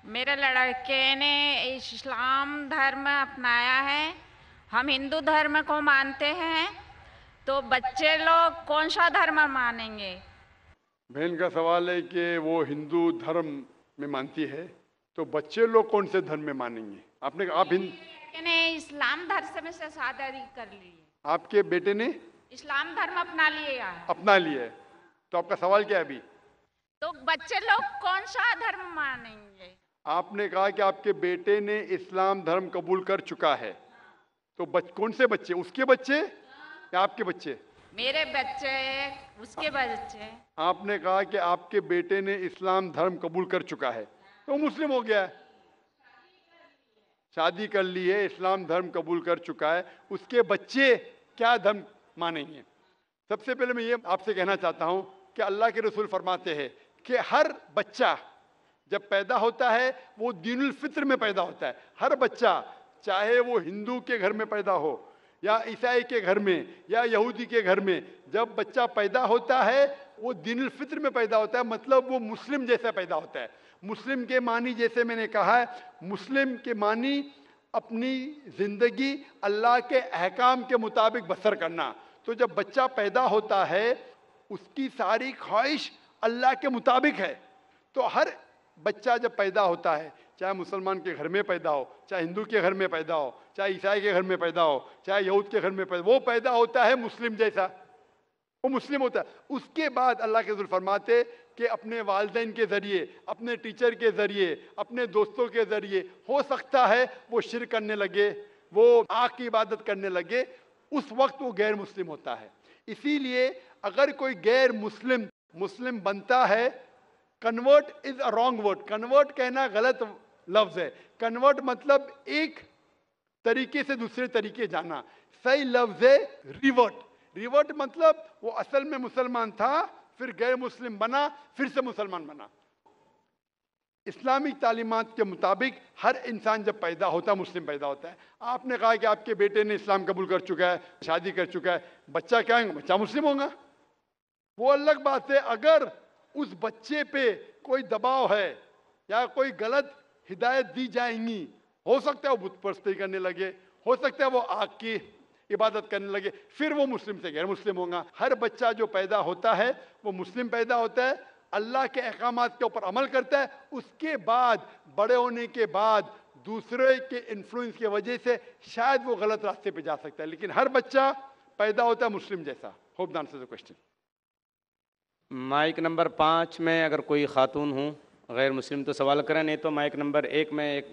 मेरे लड़के ने इस्लाम धर्म अपनाया है। हम हिंदू धर्म को मानते हैं, तो बच्चे लोग कौन सा धर्म मानेंगे? बहन का सवाल है कि वो हिंदू धर्म में मानती है, तो बच्चे लोग कौन से धर्म में मानेंगे? आप लड़के ने इस्लाम धर्म से शादी कर ली है। आपके बेटे ने इस्लाम धर्म अपना लिया है। अपना लिया है, तो आपका सवाल क्या है अभी? तो बच्चे लोग कौन सा धर्म मानेंगे? आपने कहा कि आपके बेटे ने इस्लाम धर्म कबूल कर चुका है, तो कौन से बच्चे? उसके बच्चे या आपके बच्चे? मेरे बच्चे, उसके बच्चे। आपने कहा कि आपके बेटे ने इस्लाम धर्म कबूल कर चुका है, तो मुस्लिम हो गया है। शादी कर ली है, इस्लाम धर्म कबूल कर चुका है, उसके बच्चे क्या धर्म मानेंगे? सबसे पहले मैं ये आपसे कहना चाहता हूं कि अल्लाह के रसूल फरमाते हैं कि हर बच्चा जब पैदा होता है वो दीनुल फित्र में पैदा होता है। हर बच्चा, चाहे वो हिंदू के घर में पैदा हो या ईसाई के घर में या यहूदी के घर में, जब बच्चा पैदा होता है वो दीनुल फित्र में पैदा होता है, मतलब वो मुस्लिम जैसा पैदा होता है। मुस्लिम के मानी, जैसे मैंने कहा है, मुस्लिम के मानी अपनी जिंदगी अल्लाह के अहकाम के मुताबिक बसर करना। तो जब बच्चा पैदा होता है उसकी सारी ख्वाहिश अल्लाह के मुताबिक है। तो हर बच्चा जब पैदा होता है, चाहे मुसलमान के घर में पैदा हो, चाहे हिंदू के घर में पैदा हो, चाहे ईसाई के घर में पैदा हो, चाहे यहूद के घर में पैदा, वो पैदा होता है मुस्लिम जैसा, वो मुस्लिम होता है। उसके बाद अल्लाह के रसूल फरमाते कि अपने वालिदैन के ज़रिए, अपने टीचर के ज़रिए, अपने दोस्तों के ज़रिए हो सकता है वो शिर्क करने लगे, वो आग की इबादत करने लगे, उस वक्त वो गैर मुस्लिम होता है। इसीलिए अगर कोई गैर मुस्लिम मुस्लिम बनता है, convert is a wrong word, convert कहना गलत लफ्ज है। कन्वर्ट मतलब एक तरीके से दूसरे तरीके जाना, सही लफ्ज है रिवर्ट। रिवर्ट मतलब वो असल में मुसलमान था, फिर गैर मुस्लिम बना, फिर से मुसलमान बना। इस्लामिक तालीमात के मुताबिक हर इंसान जब पैदा होता है मुस्लिम पैदा होता है। आपने कहा कि आपके बेटे ने इस्लाम कबूल कर चुका है, शादी कर चुका है, बच्चा क्या है? बच्चा मुस्लिम होगा। वो अलग बात है अगर उस बच्चे पे कोई दबाव है या कोई गलत हिदायत दी जाएंगी, हो सकता है वो बुत परस्ती करने लगे, हो सकता है वो आग की इबादत करने लगे, फिर वो मुस्लिम से गैर मुस्लिम होगा। हर बच्चा जो पैदा होता है वो मुस्लिम पैदा होता है, अल्लाह के अहकामात के ऊपर अमल करता है। उसके बाद बड़े होने के बाद दूसरे के इन्फ्लुएंस की वजह से शायद वो गलत रास्ते पे जा सकता है, लेकिन हर बच्चा पैदा होता है मुस्लिम जैसा। Hope the answer the question. Mike number 5 में अगर कोई खातून हो गैर मुस्लिम तो सवाल करें, नहीं तो माइक नंबर 1 में एक